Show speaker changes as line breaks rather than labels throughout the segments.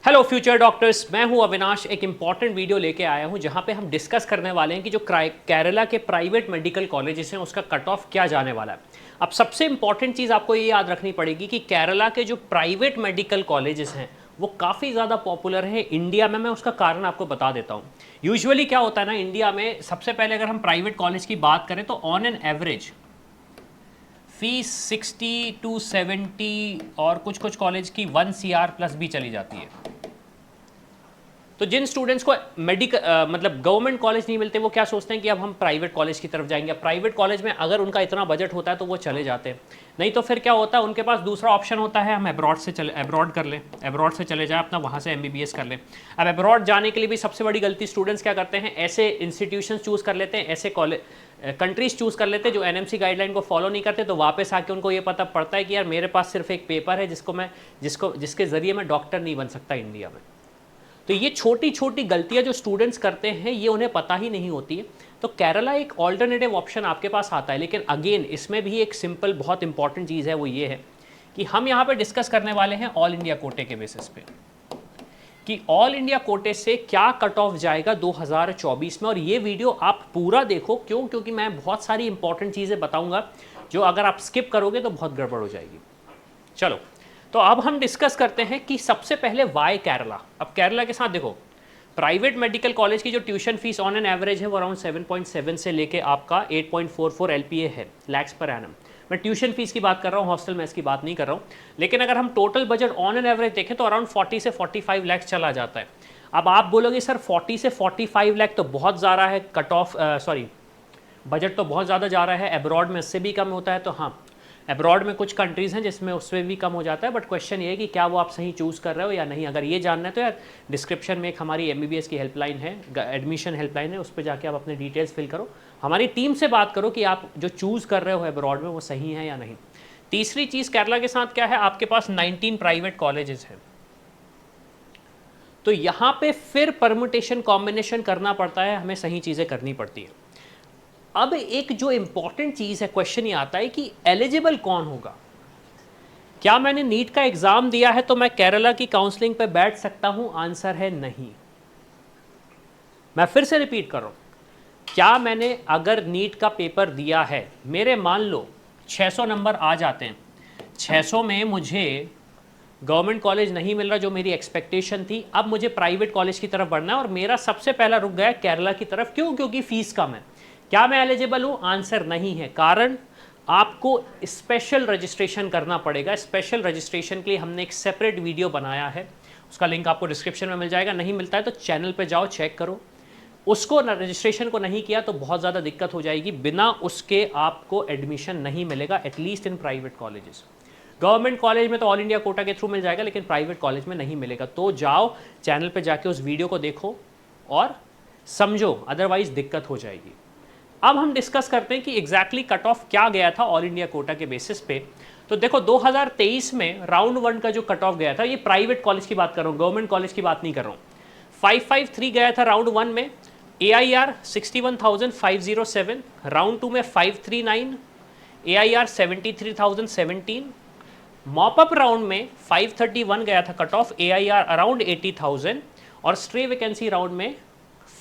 Hello future doctors, मैं हूं अविनाश। एक इम्पॉर्टेंट वीडियो लेके आया हूं जहां पे हम डिस्कस करने वाले हैं कि जो केरला के प्राइवेट मेडिकल कॉलेजेस हैं उसका कट ऑफ क्या जाने वाला है। अब सबसे इंपॉर्टेंट चीज़ आपको ये याद रखनी पड़ेगी कि केरला के जो प्राइवेट मेडिकल कॉलेजेस हैं वो काफ़ी ज़्यादा पॉपुलर है इंडिया में। मैं उसका कारण आपको बता देता हूँ। यूजुअली क्या होता है ना, इंडिया में सबसे पहले अगर हम प्राइवेट कॉलेज की बात करें तो on an average fees 60 to 70 और कुछ कुछ कॉलेज की 1 CR प्लस भी चली जाती है। तो जिन स्टूडेंट्स को मतलब गवर्नमेंट कॉलेज नहीं मिलते वो क्या सोचते हैं कि अब हम प्राइवेट कॉलेज की तरफ जाएंगे। प्राइवेट कॉलेज में अगर उनका इतना बजट होता है तो वो चले जाते हैं, नहीं तो फिर क्या होता है उनके पास दूसरा ऑप्शन होता है, हम अब्रॉड कर लें, अब्रॉड से चले जाएं, अपना वहाँ से MBBS कर लें। अब अब्रॉड जाने के लिए भी सबसे बड़ी गलती स्टूडेंट्स क्या करते हैं, ऐसे इंस्टीट्यूशन चूज़ कर लेते हैं, ऐसे कॉलेज कंट्रीज चूज़ कर लेते हैं जो NMC गाइडलाइन को फॉलो नहीं करते। तो वापस आके उनको ये पता पड़ता है कि यार मेरे पास सिर्फ एक पेपर है जिसके ज़रिए मैं डॉक्टर नहीं बन सकता इंडिया में। तो ये छोटी छोटी गलतियां जो स्टूडेंट्स करते हैं ये उन्हें पता ही नहीं होती है। तो केरला एक ऑल्टरनेटिव ऑप्शन आपके पास आता है, लेकिन अगेन इसमें भी एक सिंपल बहुत इंपॉर्टेंट चीज़ है, वो ये है कि हम यहाँ पे डिस्कस करने वाले हैं ऑल इंडिया कोटे के बेसिस पे कि ऑल इंडिया कोटे से क्या कट ऑफ जाएगा 2024 में। और ये वीडियो आप पूरा देखो, क्यों? क्योंकि मैं बहुत सारी इंपॉर्टेंट चीज़ें बताऊंगा जो अगर आप स्किप करोगे तो बहुत गड़बड़ हो जाएगी। चलो, तो अब हम डिस्कस करते हैं कि सबसे पहले वाई केरला। अब केरला के साथ देखो, प्राइवेट मेडिकल कॉलेज की जो tuition fees on an average है वो अराउंड 7.7 से लेके आपका 8.44 LPA है, लैक्स पर एनम। मैं ट्यूशन फीस की बात कर रहा हूँ, हॉस्टल मेस की बात नहीं कर रहा हूँ। लेकिन अगर हम total budget on an average देखें तो अराउंड 40 से 45 लाख चला जाता है। अब आप बोलोगे सर 40 से 45 लाख तो बहुत ज़्यादा है, कट ऑफ बजट तो बहुत ज़्यादा जा रहा है, एब्रॉड में इससे भी कम होता है। तो हाँ, एब्रॉड में कुछ कंट्रीज़ हैं जिसमें उससे भी कम हो जाता है, बट क्वेश्चन ये है कि क्या वो आप सही चूज़ कर रहे हो या नहीं। अगर ये जानना है तो यार डिस्क्रिप्शन में एक हमारी MBBS की हेल्पलाइन है, एडमिशन हेल्पलाइन है, उस पर जाके आप अपने डिटेल्स फिल करो, हमारी टीम से बात करो कि आप जो चूज़ कर रहे हो एब्रॉड में वो सही है या नहीं। तीसरी चीज़ केरला के साथ क्या है, आपके पास 19 प्राइवेट कॉलेजेस हैं। तो यहाँ पे फिर परमुटेशन कॉम्बिनेशन करना पड़ता है, हमें सही चीज़ें करनी पड़ती है। अब एक जो इंपॉर्टेंट चीज़ है, क्वेश्चन ये आता है कि एलिजिबल कौन होगा। क्या मैंने नीट का एग्ज़ाम दिया है तो मैं केरला की काउंसलिंग पे बैठ सकता हूं? आंसर है नहीं। मैं फिर से रिपीट कर रहा हूं, क्या मैंने अगर नीट का पेपर दिया है, मेरे मान लो 600 नंबर आ जाते हैं, 600 में मुझे गवर्नमेंट कॉलेज नहीं मिल रहा जो मेरी एक्सपेक्टेशन थी, अब मुझे प्राइवेट कॉलेज की तरफ बढ़ना है और मेरा सबसे पहला रुक गया केरला की तरफ। क्यों? क्योंकि फीस कम है। क्या मैं एलिजिबल हूं? आंसर नहीं है। कारण आपको स्पेशल रजिस्ट्रेशन करना पड़ेगा। स्पेशल रजिस्ट्रेशन के लिए हमने एक सेपरेट वीडियो बनाया है, उसका लिंक आपको डिस्क्रिप्शन में मिल जाएगा। नहीं मिलता है तो चैनल पे जाओ, चेक करो। उसको रजिस्ट्रेशन को नहीं किया तो बहुत ज़्यादा दिक्कत हो जाएगी, बिना उसके आपको एडमिशन नहीं मिलेगा, at least in private colleges. Government college में तो ऑल इंडिया कोटा के थ्रू मिल जाएगा, लेकिन प्राइवेट कॉलेज में नहीं मिलेगा। तो जाओ चैनल पे जाके उस वीडियो को देखो और समझो, अदरवाइज दिक्कत हो जाएगी। अब हम डिस्कस करते हैं कि एग्जैक्टली कट ऑफ क्या गया था ऑल इंडिया कोटा के बेसिस पे। तो देखो 2023 में राउंड 1 का जो कट ऑफ गया था, ये प्राइवेट कॉलेज की बात कर रहा हूँ, गवर्नमेंट कॉलेज की बात नहीं कर रहा हूँ। 553 गया था राउंड 1 में, AIR 61,507, राउंड 2 में 539, AIR 73,017, मॉपअप राउंड में 531 गया था कट ऑफ, AIR अराउंड 80,000 और स्ट्रे वैकेंसी राउंड में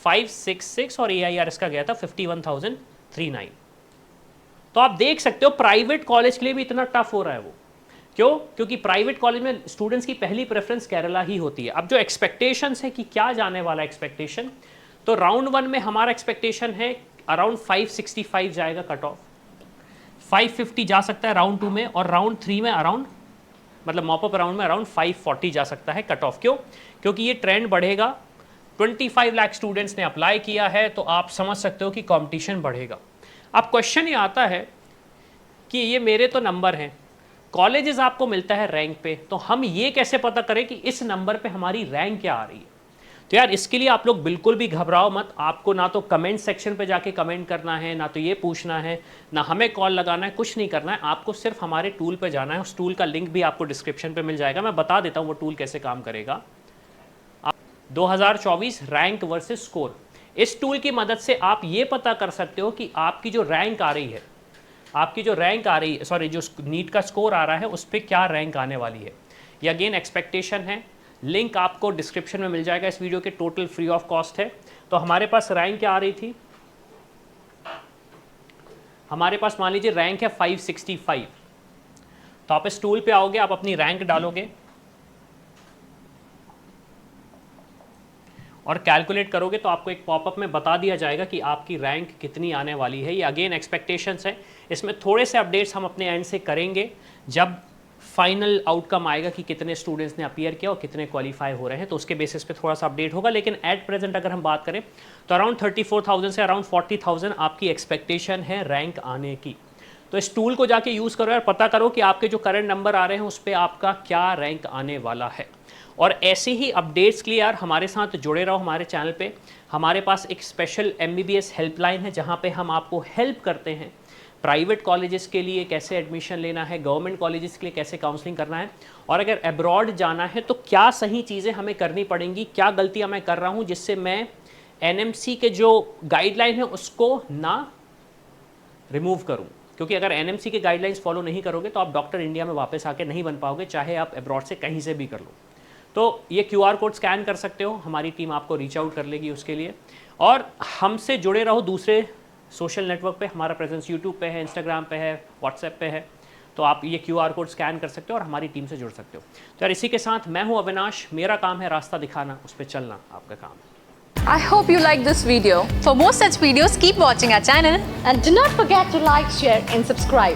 566 और AIR इसका गया था 51,039। तो आप देख सकते हो प्राइवेट कॉलेज के लिए भी इतना टफ हो रहा है वो। क्यों? क्योंकि प्राइवेट कॉलेज में स्टूडेंट्स की पहली प्रेफरेंस केरला ही होती है। अब जो एक्सपेक्टेशंस है कि क्या जाने वाला एक्सपेक्टेशन, तो राउंड 1 में हमारा एक्सपेक्टेशन है अराउंड 565 जाएगा कट ऑफ, 550 जा सकता है राउंड 2 में, और राउंड 3 में अराउंड मतलब मॉपअप राउंड में अराउंड 540 जा सकता है कट ऑफ। क्यों? क्योंकि ये ट्रेंड बढ़ेगा। 25 लाख स्टूडेंट्स ने अप्लाई किया है, तो आप समझ सकते हो कि कंपटीशन बढ़ेगा। अब क्वेश्चन ये आता है कि ये मेरे तो नंबर हैं, कॉलेजेस आपको मिलता है रैंक पे, तो हम ये कैसे पता करें कि इस नंबर पे हमारी रैंक क्या आ रही है। तो यार इसके लिए आप लोग बिल्कुल भी घबराओ मत। आपको ना तो कमेंट सेक्शन पे जाके कमेंट करना है, ना तो ये पूछना है, ना हमें कॉल लगाना है, कुछ नहीं करना है। आपको सिर्फ हमारे टूल पे जाना है। उस टूल का लिंक भी आपको डिस्क्रिप्शन पे मिल जाएगा। मैं बता देता हूँ वो टूल कैसे काम करेगा। 2024 रैंक वर्सेस स्कोर, इस टूल की मदद से आप ये पता कर सकते हो कि आपकी जो रैंक आ रही है, जो नीट का स्कोर आ रहा है उस पर क्या रैंक आने वाली है। ये अगेन एक्सपेक्टेशन है, लिंक आपको डिस्क्रिप्शन में मिल जाएगा इस वीडियो के, टोटल फ्री ऑफ कॉस्ट है। तो हमारे पास रैंक क्या आ रही थी, हमारे पास मान लीजिए रैंक है 565। तो आप इस टूल पे आओगे, आप अपनी रैंक डालोगे और कैलकुलेट करोगे तो आपको एक पॉपअप में बता दिया जाएगा कि आपकी रैंक कितनी आने वाली है। ये अगेन एक्सपेक्टेशंस है, इसमें थोड़े से अपडेट्स हम अपने एंड से करेंगे जब फाइनल आउटकम आएगा कि कितने स्टूडेंट्स ने अपीयर किया और कितने क्वालिफाई हो रहे हैं, तो उसके बेसिस पे थोड़ा सा अपडेट होगा। लेकिन एट प्रेजेंट अगर हम बात करें तो अराउंड 34,000 से अराउंड 40,000 आपकी एक्सपेक्टेशन है रैंक आने की। तो इस टूल को जाके यूज़ करो और पता करो कि आपके जो करंट नंबर आ रहे हैं उस पर आपका क्या रैंक आने वाला है। और ऐसे ही अपडेट्स के लिए यार हमारे साथ जुड़े रहो हमारे चैनल पे। हमारे पास एक स्पेशल MBBS हेल्पलाइन है जहाँ पे हम आपको हेल्प करते हैं प्राइवेट कॉलेजेस के लिए कैसे एडमिशन लेना है, गवर्नमेंट कॉलेजेस के लिए कैसे काउंसलिंग करना है, और अगर अब्रॉड जाना है तो क्या सही चीज़ें हमें करनी पड़ेंगी, क्या गलतियाँ मैं कर रहा हूँ जिससे मैं NMC के जो गाइडलाइन है उसको ना रिमूव करूँ। क्योंकि अगर NMC के गाइडलाइंस फॉलो नहीं करोगे तो आप डॉक्टर इंडिया में वापस आके नहीं बन पाओगे, चाहे आप अब्रॉड से कहीं से भी कर लो। तो ये QR कोड स्कैन कर सकते हो, हमारी टीम आपको रीच आउट कर लेगी उसके लिए। और हमसे जुड़े रहो दूसरे सोशल नेटवर्क पे, हमारा प्रेजेंस यूट्यूब पे है, इंस्टाग्राम पे है, व्हाट्सएप पे है, तो आप ये QR कोड स्कैन कर सकते हो और हमारी टीम से जुड़ सकते हो। तो यार इसी के साथ मैं हूँ अविनाश, मेरा काम है रास्ता दिखाना, उस पर चलना आपका काम है।
I hope you like this video. For more such videos, keep watching our channel
and do not forget to like, share and subscribe.